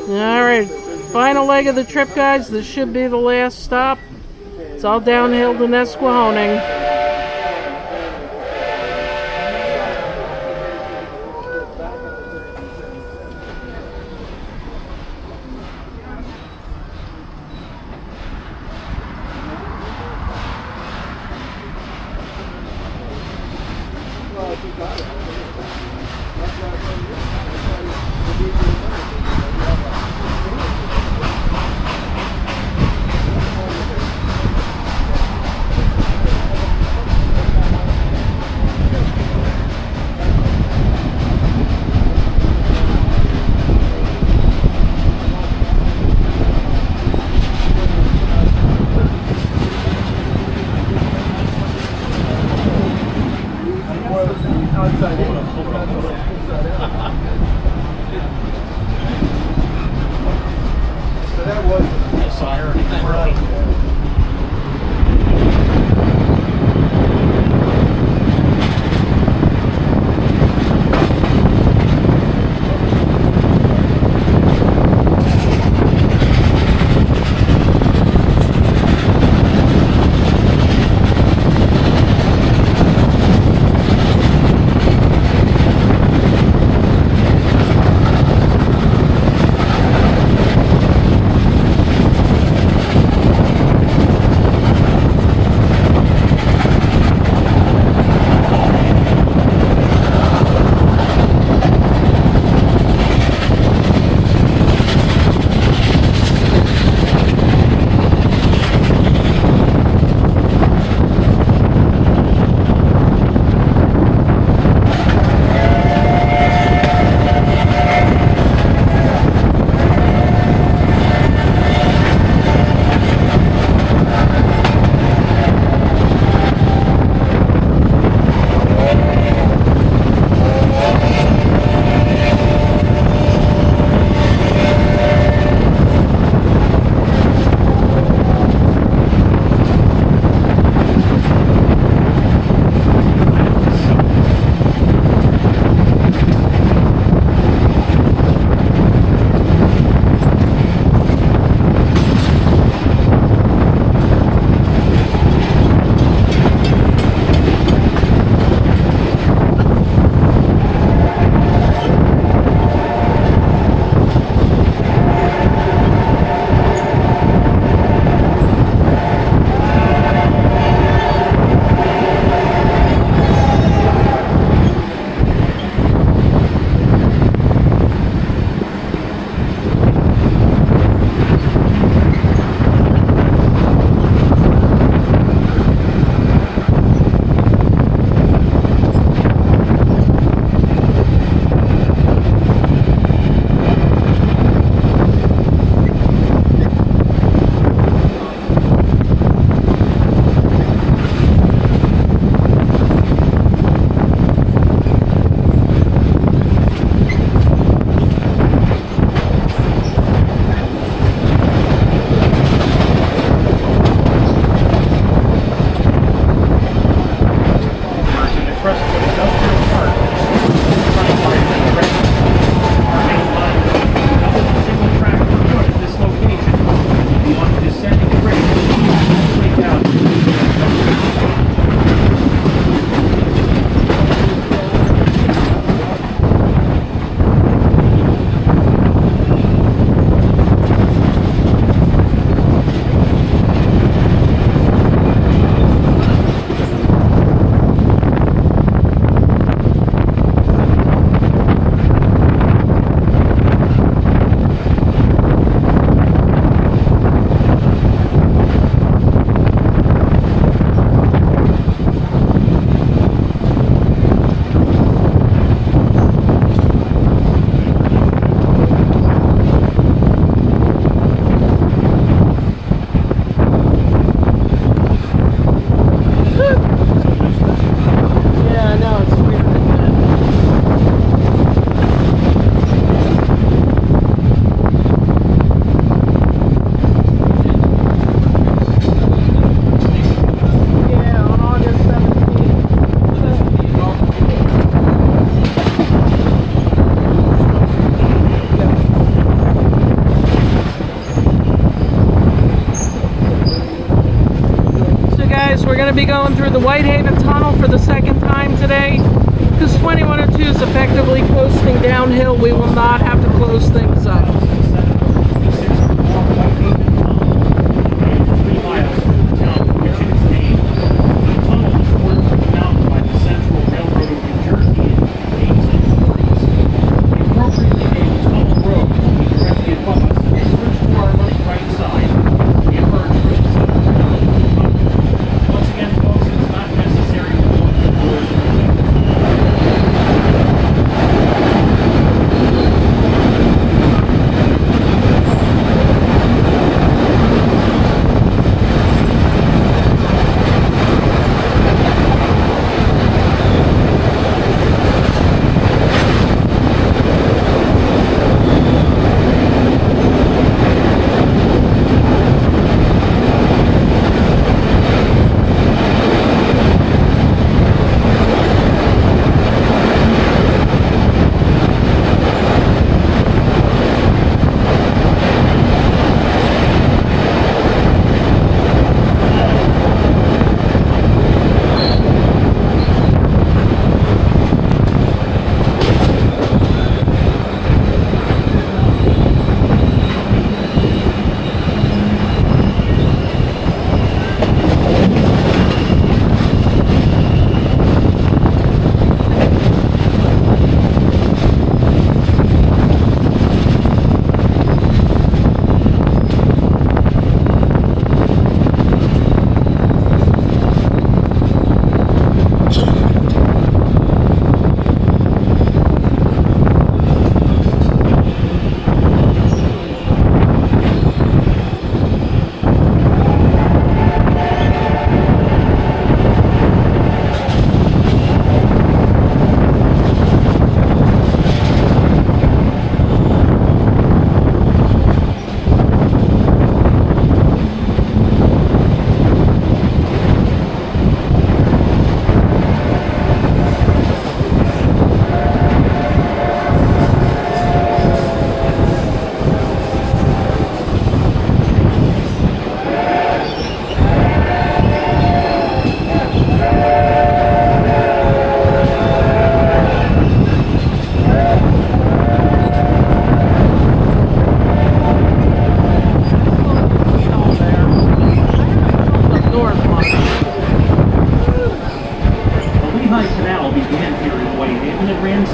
Alright, final leg of the trip, guys. This should be the last stop. It's all downhill to Nesquehoning. be going through the Whitehaven Tunnel for the second time today. Because 2102 is effectively coasting downhill, we will not have to close things up.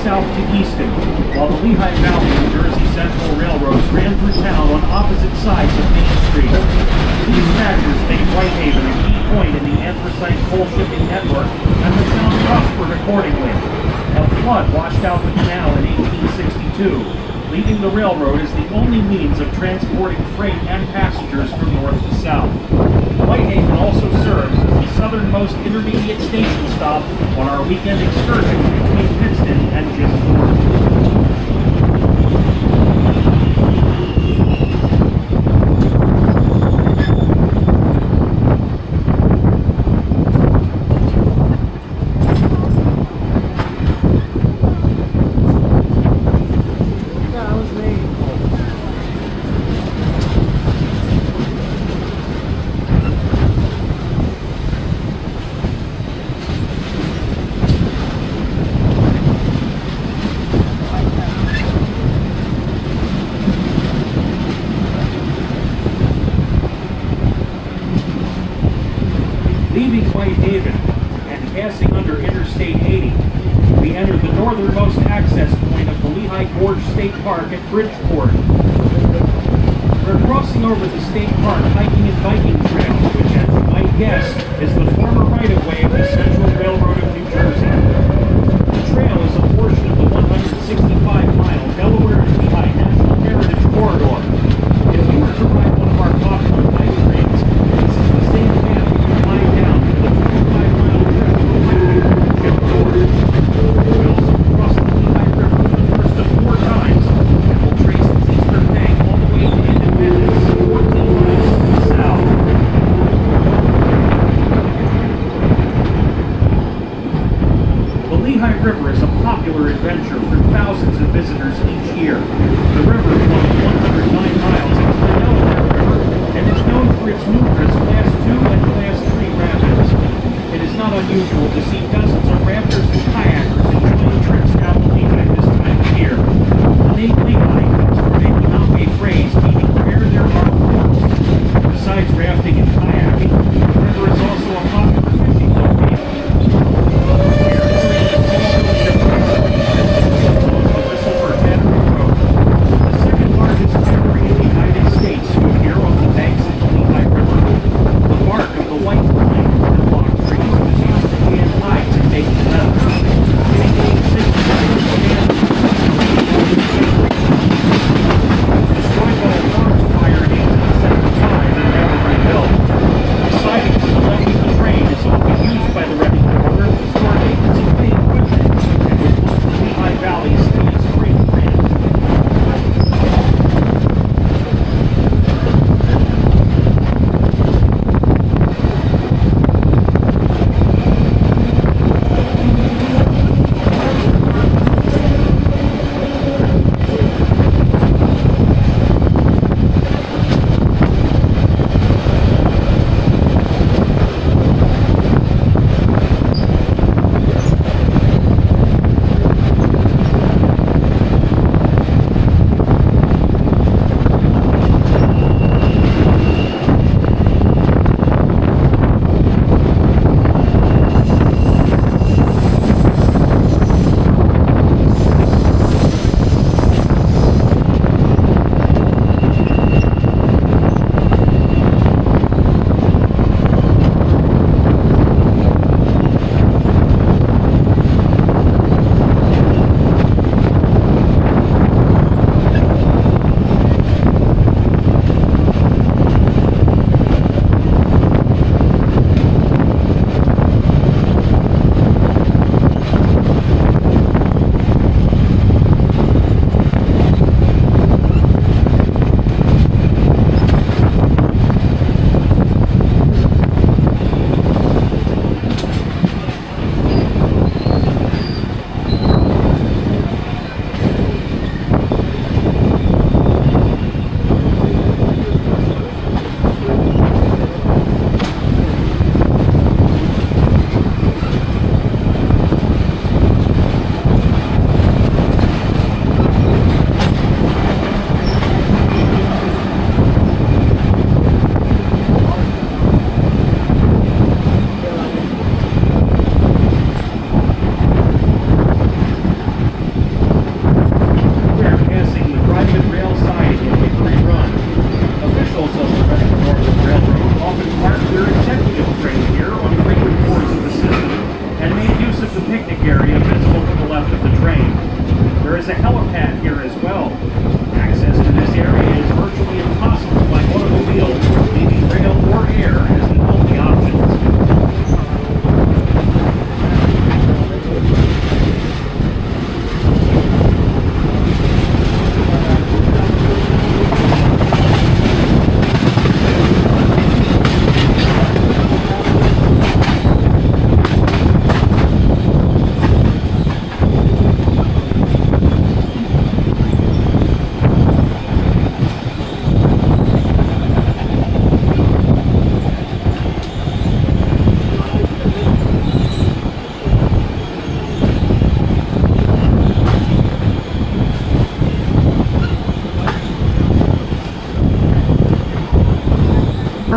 south to Easton, while the Lehigh Valley New Jersey Central Railroads ran through town on opposite sides of Main Street. These factors made Whitehaven a key point in the anthracite coal shipping network, and the town prospered accordingly. A flood washed out the canal in 1862, leaving the railroad as the only means of transporting freight and passengers from north to south. Whitehaven also serves as the southernmost intermediate station stop on our weekend excursions between Pittston and Jim Ford. Leaving Whitehaven and passing under Interstate 80, we enter the northernmost access point of the Lehigh Gorge State Park at Bridgeport. We're crossing over the state park hiking and biking trail, which, as you might guess, is the former right-of-way of the Central Railroad of New Jersey. The trail is a portion of the 165-mile Delaware and Lehigh National Heritage Corridor. If you were to ride one of our popular bike trains, this is the same path you can ride down for the 25-mile trip to the Whitehaven to Jim Ford. We also crossed the Lehigh River for the first of 4 times, and will trace its eastern bank all the way to Independence, 14 miles to the south. The Lehigh River is a popular adventure for thousands of visitors each year. The river flows 109 miles into the Delaware River and is known for its numerous Class 2 and Class 3 rapids. unusual to see dozens of rafters and kayakers enjoying trips down the Lehigh this time of year. The name Lehigh comes from a Lenape phrase meaning where there are falls. Besides rafting and kayaking, the river is also a popular fishing location. The second largest tannery in the United States stood here on the banks of the Lehigh River. The bark of the white pine and hemlock trees was used to tan hides and make leather. In 1860, destroyed by a forest fire in 1875 and never rebuilt. The siding to the left of the train is often used by the Reading Corner to store maintenance and pay equipment, and was once the Lehigh Valley's steadiest freight brand.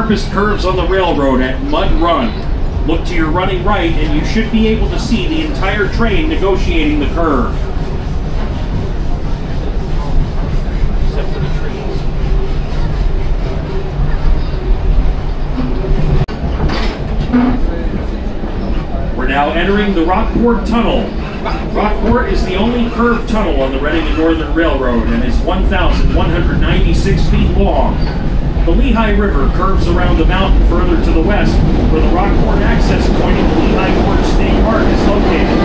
Sharpest curves on the railroad at Mud Run. Look to your running right and you should be able to see the entire train negotiating the curve. Except for the trees. We're now entering the Rockport Tunnel. Rockport is the only curved tunnel on the Reading and Northern Railroad and is 1,196 feet long. The Lehigh River curves around the mountain further to the west, where the Rockport access point of the Lehigh Gorge State Park is located.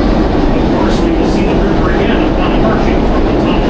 Of course, we will see the river again upon emerging from the tunnel.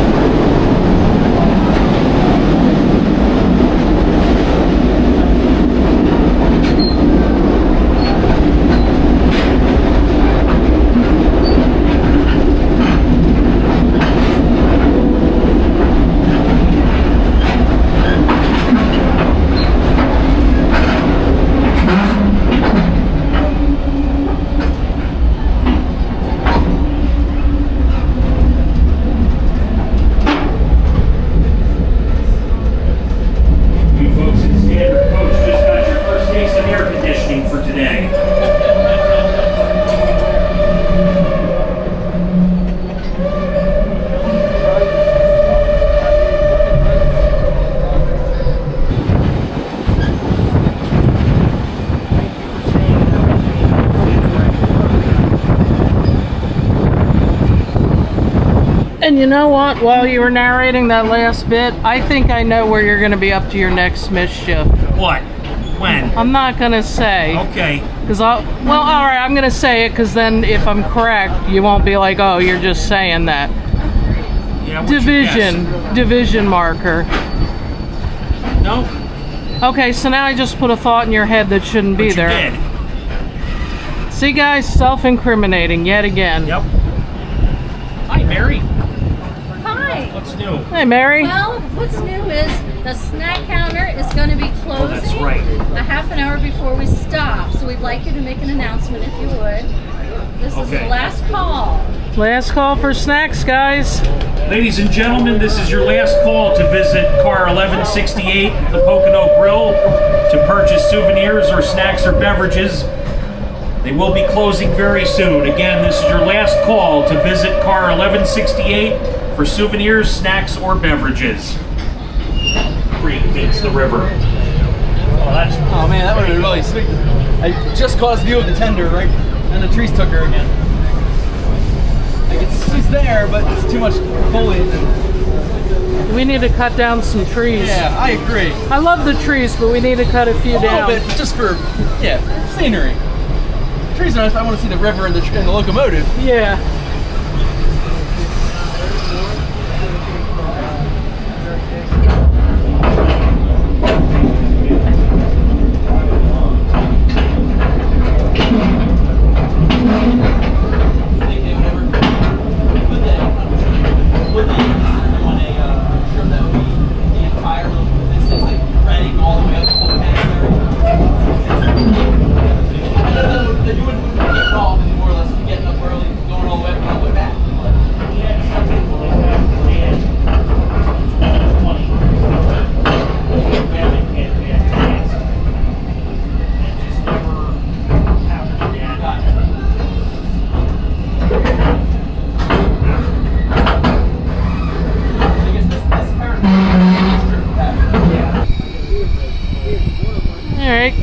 And you know what? While you were narrating that last bit, I think I know where you're going to be up to your next mischief. What? When? I'm not going to say. Okay. Well, all right, I'm going to say it because then if I'm correct, you won't be like, oh, you're just saying that. Yeah, Division marker. No. Okay, so now I just put a thought in your head that shouldn't be there. You did. See, guys, self-incriminating yet again. Yep. Hi, Mary. Hi. What's new? Hey, Mary. Well, what's new is the snack counter is going to be closing that's right. a half an hour before we stop. So we'd like you to make an announcement if you would. This is the last call. Last call for snacks, guys. Ladies and gentlemen, this is your last call to visit car 1168, the Pocono Grill, to purchase souvenirs or snacks or beverages. They will be closing very soon. Again, this is your last call to visit car 1168 for souvenirs, snacks, or beverages. Creek meets the river. Oh man, that would have been really sweet. I just caused view of the tender, right? And the trees took her again. Like she's there, but it's too much foliage. We need to cut down some trees. Yeah, I agree. I love the trees, but we need to cut a few down. A little bit, just for, scenery. Trees are nice, but I want to see the river and the locomotive. Yeah.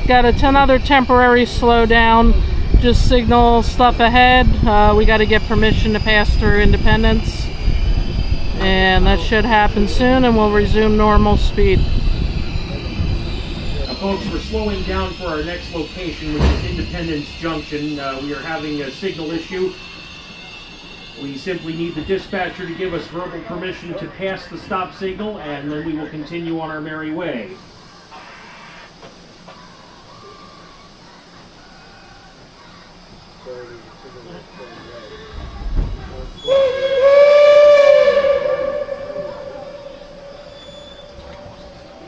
Got another temporary slowdown, just signal stuff ahead. We got to get permission to pass through Independence, and that should happen soon, and we'll resume normal speed. Folks, we're slowing down for our next location, which is Independence Junction. We are having a signal issue. We simply need the dispatcher to give us verbal permission to pass the stop signal, and then we will continue on our merry way.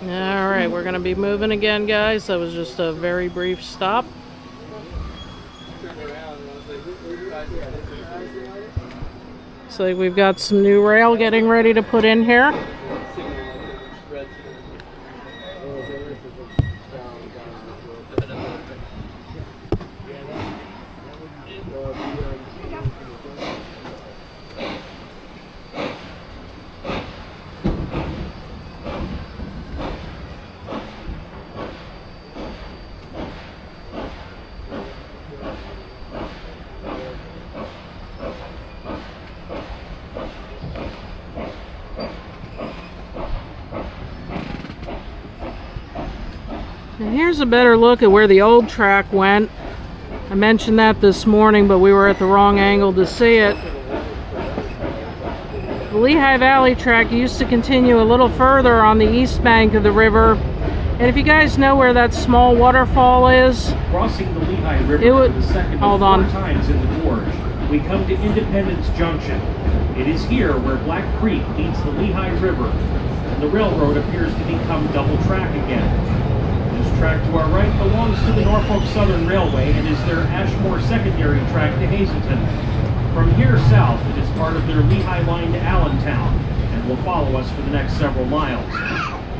Alright, we're going to be moving again, guys. That was just a very brief stop. So we've got some new rail getting ready to put in here. And here's a better look at where the old track went. I mentioned that this morning, but we were at the wrong angle to see it. The Lehigh Valley track used to continue a little further on the east bank of the river. And if you guys know where that small waterfall is, crossing the Lehigh River for the second of 4 times in the gorge, we come to Independence Junction. It is here where Black Creek meets the Lehigh River, and the railroad appears to become double track again. This track to our right belongs to the Norfolk Southern Railway and is their Ashmore secondary track to Hazleton. From here south, it is part of their Lehigh line to Allentown and will follow us for the next several miles.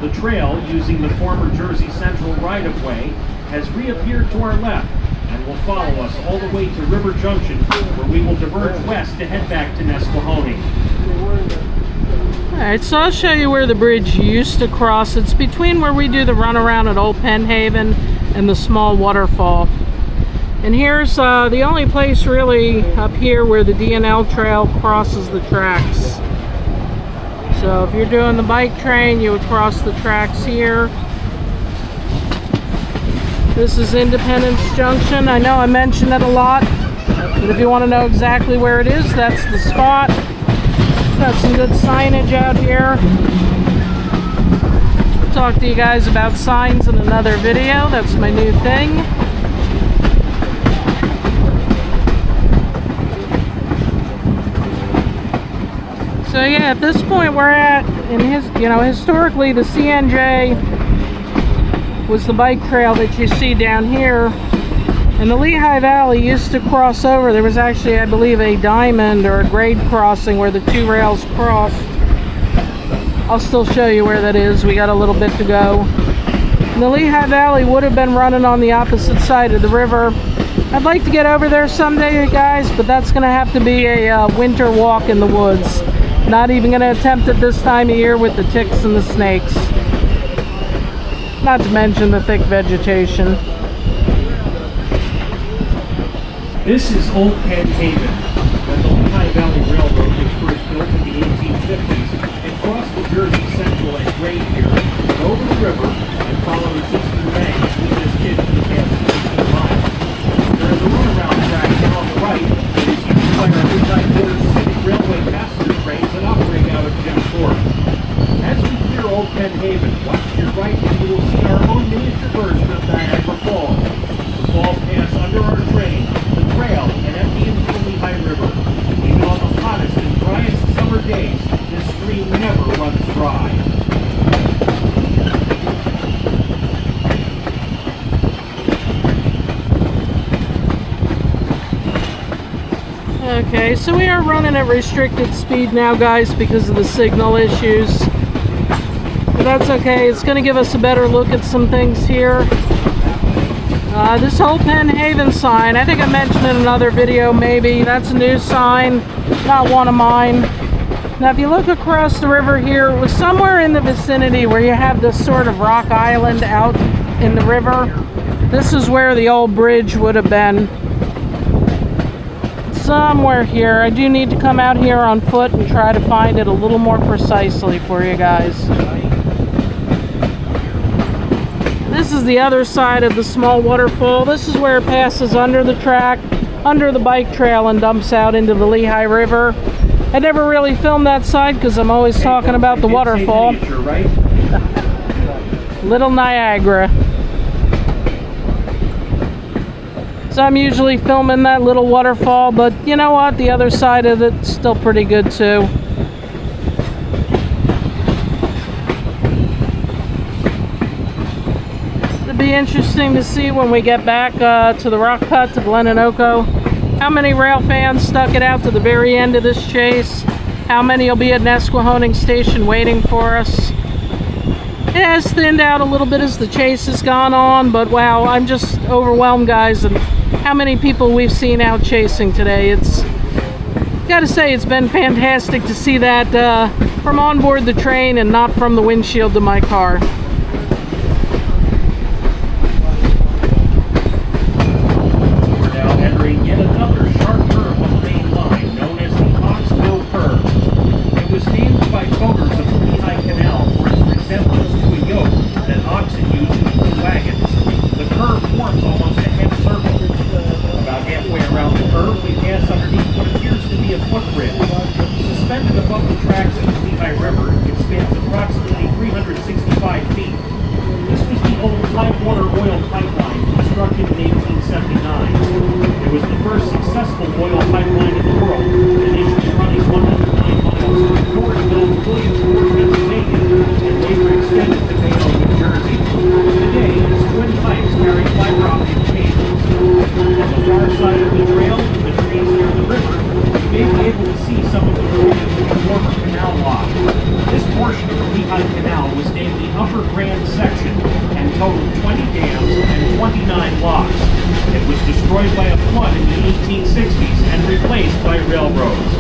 The trail, using the former Jersey Central right-of-way, has reappeared to our left and will follow us all the way to River Junction, where we will diverge west to head back to Nesquehoning. Alright, so I'll show you where the bridge used to cross. It's between where we do the runaround at Old Penhaven and the small waterfall. And here's the only place really up here where the D&L trail crosses the tracks. So if you're doing the bike train, you would cross the tracks here. This is Independence Junction. I know I mentioned it a lot, but if you want to know exactly where it is, that's the spot. Got some good signage out here. I'll talk to you guys about signs in another video. That's my new thing. So yeah, at this point we're at, historically the CNJ was the bike trail that you see down here. And the Lehigh Valley used to cross over. There was actually, I believe, a diamond or a grade crossing where the two rails crossed. I'll still show you where that is. We got a little bit to go. And the Lehigh Valley would have been running on the opposite side of the river. I'd like to get over there someday, guys, but that's going to have to be a winter walk in the woods. Not even going to attempt it this time of year with the ticks and the snakes. Not to mention the thick vegetation. This is Old Penn Haven, when the Lehigh Valley Railroad was first built in the 1850s. It crossed the Jersey Central at grade here, over the river, and followed its eastern banks with this kid for the past 15 miles. There is a runaround track here on the right that is used by our Lehigh Gorge Scenic Railway passenger trains that operate out of Jim Ford. As we clear Old Penn Haven, watch to your right and you will see our own miniature version of Niagara Falls. The falls pass under our train, trail, and empty into the Lehigh River. Even on the hottest and driest summer days, this stream never runs dry. Okay, so we are running at restricted speed now, guys, because of the signal issues. But that's okay. It's going to give us a better look at some things here. This whole Penn Haven sign, I think I mentioned in another video maybe, that's a new sign, not one of mine. Now if you look across the river here, it was somewhere in the vicinity where you have this sort of rock island out in the river. This is where the old bridge would have been. Somewhere here. I do need to come out here on foot and try to find it a little more precisely for you guys. This is the other side of the small waterfall. This is where it passes under the track, under the bike trail, and dumps out into the Lehigh River. I never really filmed that side because I'm always talking about the waterfall. Little Niagara. So I'm usually filming that little waterfall, but you know what? The other side of it's still pretty good too. Be interesting to see when we get back to the rock cut to Glenanoco how many rail fans stuck it out to the very end of this chase, how many will be at Nesquehoning Station waiting for us. It has thinned out a little bit as the chase has gone on, but wow, I'm just overwhelmed, guys, and how many people we've seen out chasing today. It's gotta say, it's been fantastic to see that from on board the train and not from the windshield to my car. Yet another sharp curve on the main line, known as the Oxbow Curve. It was named by voters of the Lehigh Canal for its resemblance to a yoke that oxen used to pull wagons. The curve forms almost a half circle. About halfway around the curve, we pass underneath what appears to be a footbridge. Suspended above the tracks of the Lehigh River, it spans approximately 365 feet. This was the old Tidewater oil pipeline constructed in 1879. It was the first successful oil pipeline in the world, initially running 109 miles from Cornville to Williamsport, Pennsylvania, and later extended to Bayonne, New Jersey. Today, its twin pipes carry fiber optic cables. On the far side of the trail, the trees near the river, you may be able to see some of the buildings of the former canal lock. This portion of the Lehigh Canal was named the Upper Grand Section and totaled 20 dams and 29 locks. It was destroyed by a flood in the 1860s and replaced by railroads.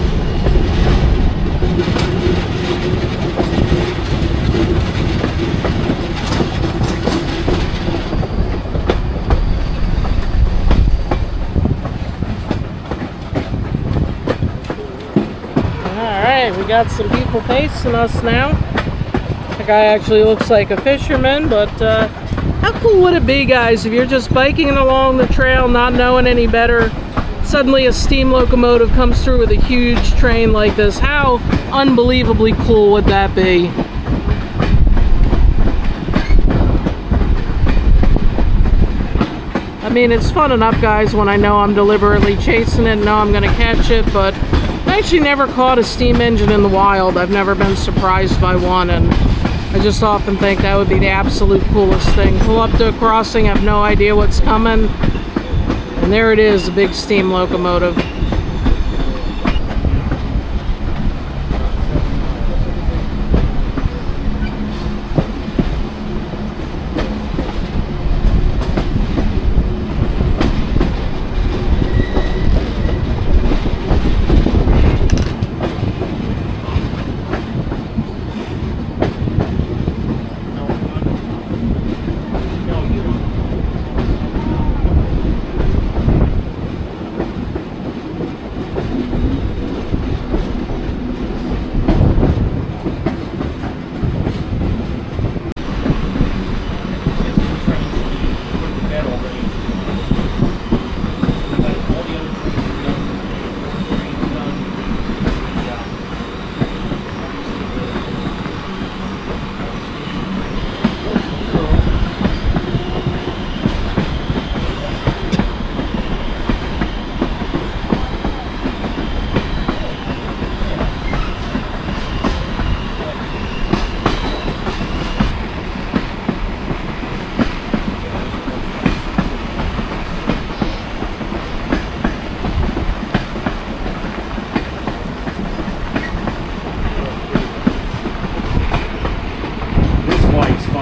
All right. Okay, we got some people pacing us now. The guy actually looks like a fisherman, but how cool would it be, guys, if you're just biking along the trail, not knowing any better, suddenly a steam locomotive comes through with a huge train like this? How unbelievably cool would that be? I mean, it's fun enough, guys, when I know I'm deliberately chasing it and know I'm going to catch it, but I actually never caught a steam engine in the wild. I've never been surprised by one, and I just often think that would be the absolute coolest thing. Pull up to a crossing, have no idea what's coming, and there it is, a big steam locomotive.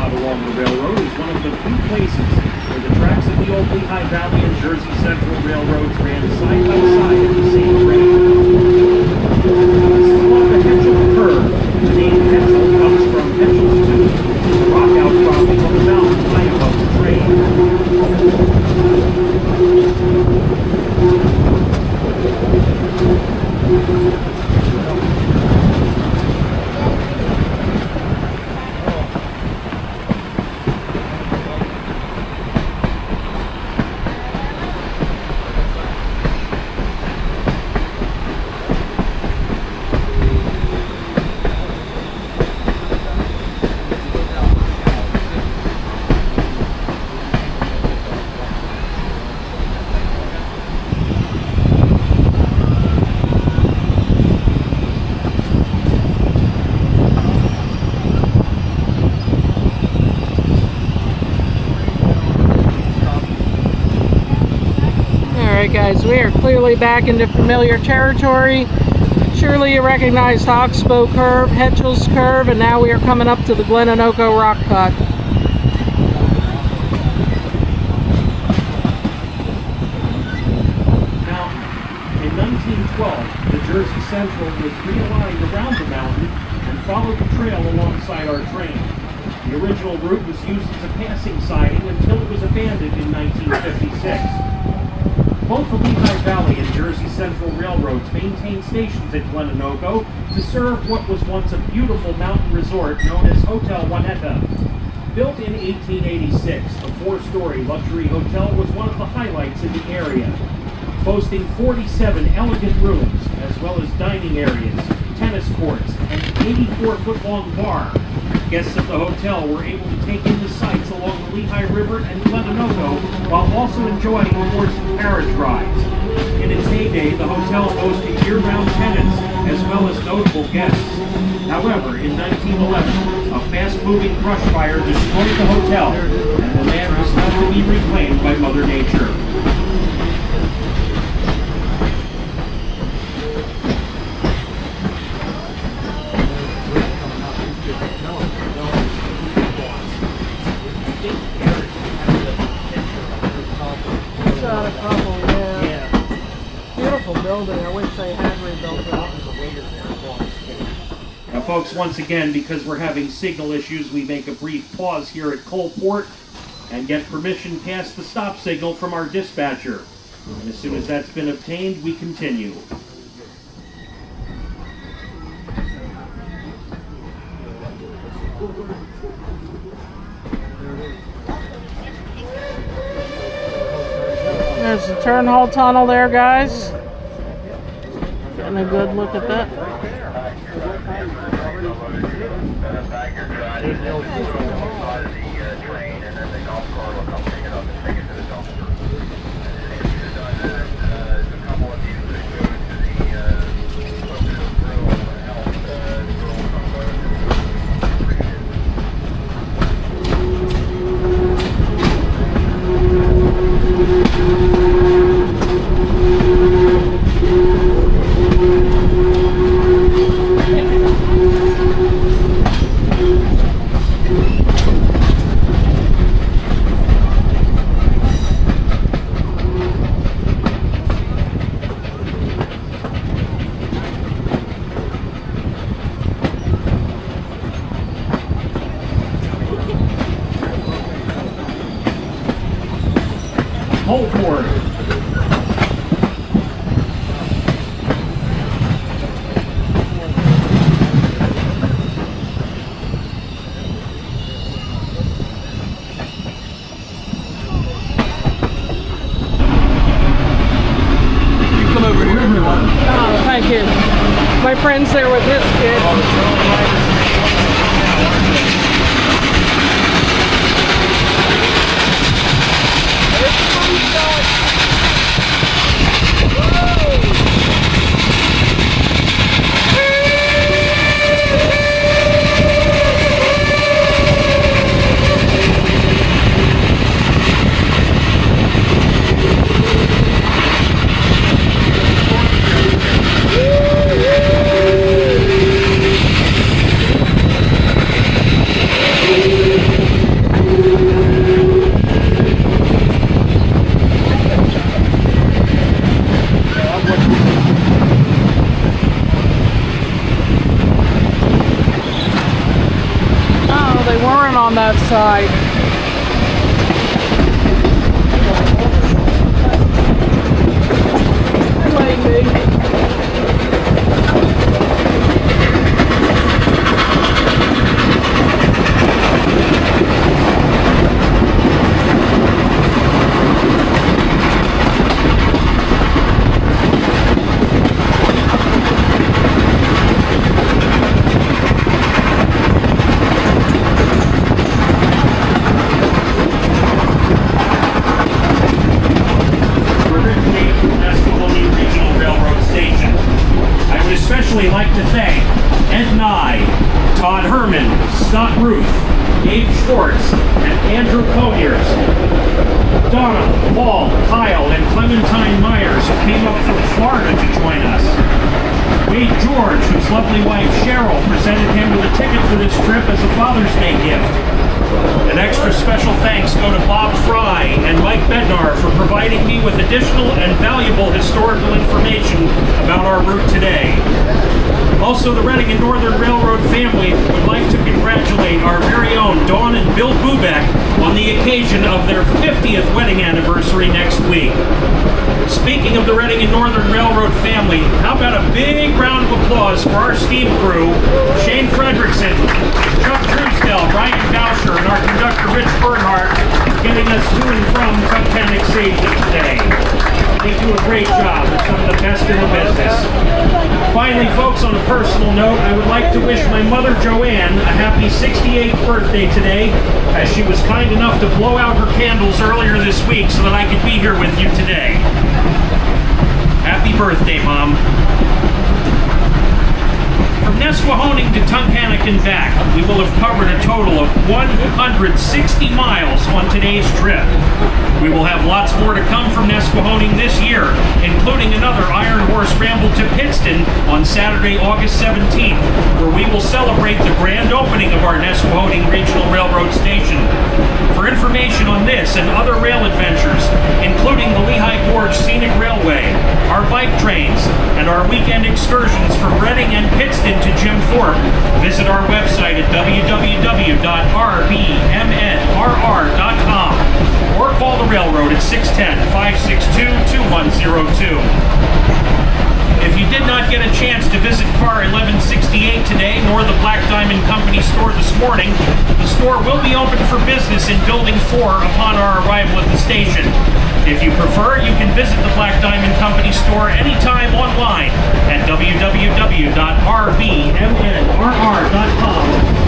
Along the railroad is one of the few places where the tracks of the old Lehigh Valley and Jersey Central railroads ran side by side at the same train. This is along the Hetchel curve. The name Hetchel comes from Hetchel's Tooth, a rock outcropping on the mountain high above the train. Alright guys, we are clearly back into familiar territory. Surely you recognize Oxbow Curve, Hetchel's Curve, and now we are coming up to the Glenanoco Rock Cut. Now, in 1912, the Jersey Central was realigned around the mountain and followed the trail alongside our train. The original route was used as a passing siding until it was abandoned in 1956. Both the Lehigh Valley and Jersey Central railroads maintained stations at Glenanoco to serve what was once a beautiful mountain resort known as Hotel Juanetta. Built in 1886, the four-story luxury hotel was one of the highlights in the area, boasting 47 elegant rooms, as well as dining areas, tennis courts, and an 84-foot-long bar. Guests of the hotel were able to take in the sights along the Lehigh River and Glenanoco while also enjoying horse and carriage rides. In its heyday, the hotel boasted year-round tenants as well as notable guests. However, in 1911, a fast-moving brush fire destroyed the hotel, and the land was left to be reclaimed by Mother Nature. Building. I wish they had rebuilt it. Now folks, once again, because we're having signal issues, we make a brief pause here at Coalport and get permission past the stop signal from our dispatcher. And as soon as that's been obtained, we continue. turn hall tunnel there, guys. Getting a good look at that. Hold forward. You come over here, everyone. Oh, thank you. My friend's there with this kid. On that side. Like to thank Ed Nye, Todd Herman, Scott Ruth, Dave Schwartz, and Andrew Conyers, Donna, Paul, Kyle, and Clementine Myers, who came up from Florida to join us. Wade George, whose lovely wife Cheryl presented him with a ticket for this trip as a Father's Day gift. An extra special thanks go to Bob Fry and Mike Bednar for providing me with additional and valuable historical information about our route today. Also, the Reading and Northern Railroad family would like to congratulate our very own Dawn and Bill Bubeck on the occasion of their 50th wedding anniversary next week. Speaking of the Reading and Northern Railroad family, how about a big round of applause for our steam crew, Shane Fredrickson, Chuck Truesdell, Brian Gauscher, and our conductor Rich Bernhardt, getting us to and from Tunkhannock safely today. They do a great job. They're some of the best in the business. Finally, folks, on a personal note, I would like to wish my mother Joanne a happy 68th birthday today, as she was kind enough to blow out her candles earlier this week so that I could be here with you today. Happy birthday, Mom. From Nesquehoning to Tunkhannock and back, we will have covered a total of 160 miles on today's trip. We will have lots more to come from Nesquehoning this year, including another Iron Horse Ramble to Pittston on Saturday, August 17th, where we will celebrate the grand opening of our Nesquehoning Regional Railroad Station. For information on this and other rail adventures, including the Lehigh Gorge Scenic Railway, our bike trains, and our weekend excursions from Reading and Pittston to Jim Thorpe, visit our website at www.rbmnrr.com or call the railroad at 610-562-2102. If you did not get a chance to visit car 1168 today, nor the Black Diamond Company store this morning, the store will be open for business in Building 4 upon our arrival at the station. If you prefer, you can visit the Black Diamond Company store anytime online at www.rbmnrr.com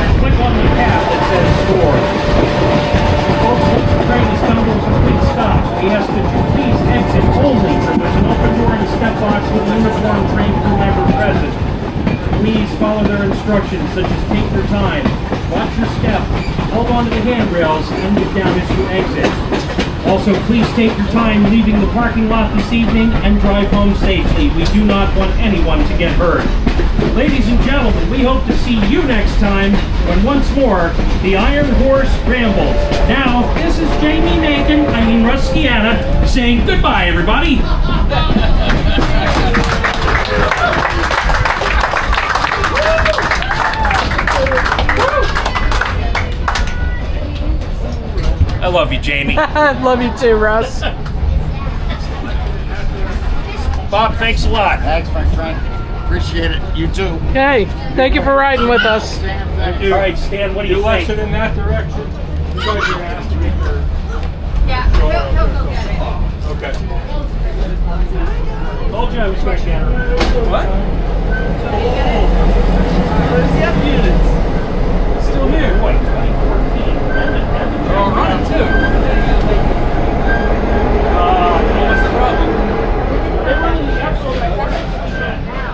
and click on the tab that says store. Folks, once the train has come to a complete stop, we ask that you please exit only when there's an open door and a step box with a uniformed train crew member present. Please follow their instructions, such as take your time, watch your step, hold on to the handrails, and get down as you exit. Also, please take your time leaving the parking lot this evening and drive home safely. We do not want anyone to get hurt. Ladies and gentlemen, we hope to see you next time when once more the Iron Horse rambles. Now, this is Rusciana, saying goodbye, everybody. I love you, Jamie. I love you too, Russ. Bob, thanks a lot. Thanks, my friend. Appreciate it. You too. Okay, thank you for riding with us. Thank you. All right, Stan, what do you think? Left it in that direction. You guys are asked me for. Yeah, he'll go get it. Okay. Told you I was going to get her. What? Where's the F units? Still here. Boy, 2014. Oh, running too. What's the problem? They're running the episode by now.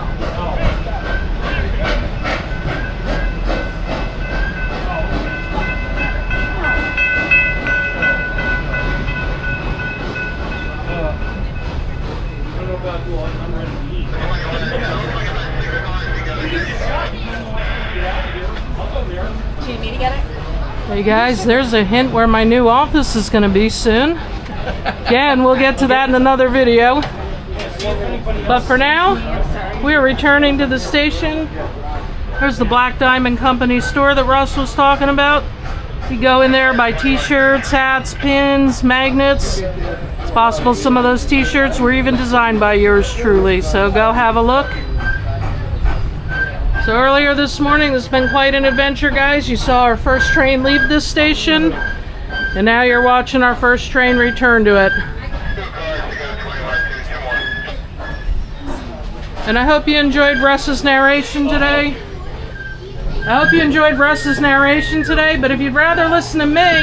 Hey guys, there's a hint where my new office is going to be soon. Again, we'll get to that in another video. But for now, we are returning to the station. There's the Black Diamond Company store that Russ was talking about. You go in there, buy t-shirts, hats, pins, magnets. It's possible some of those t-shirts were even designed by yours truly, so go have a look. So earlier this morning, this has been quite an adventure, guys. You saw our first train leave this station, and now you're watching our first train return to it. And I hope you enjoyed Russ's narration today. But if you'd rather listen to me,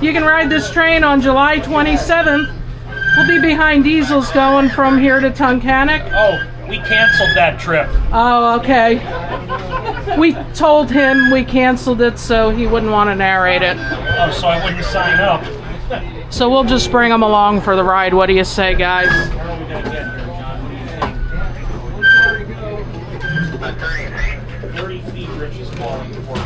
you can ride this train on July 27th. We'll be behind Diesel's going from here to Tunkhannock. Oh, we canceled that trip. Oh, okay. We told him we canceled it so he wouldn't want to narrate it. Oh, so I wouldn't sign up. So we'll just bring him along for the ride. What do you say, guys? 30 feet, Rich is calling for.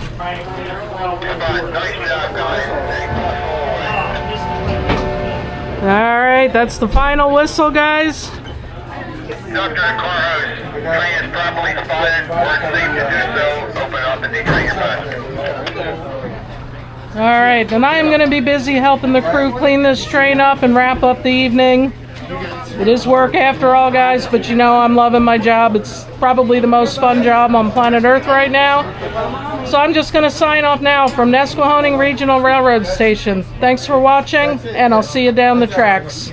Alright, that's the final whistle, guys. Dr. Carhouse, train is properly spotted. Work safe to do so. Open up and decrease bus. Alright, and I am going to be busy helping the crew clean this train up and wrap up the evening. It is work after all, guys, but you know I'm loving my job. It's probably the most fun job on planet Earth right now. So I'm just going to sign off now from Nesquehoning Regional Railroad Station. Thanks for watching, and I'll see you down the tracks.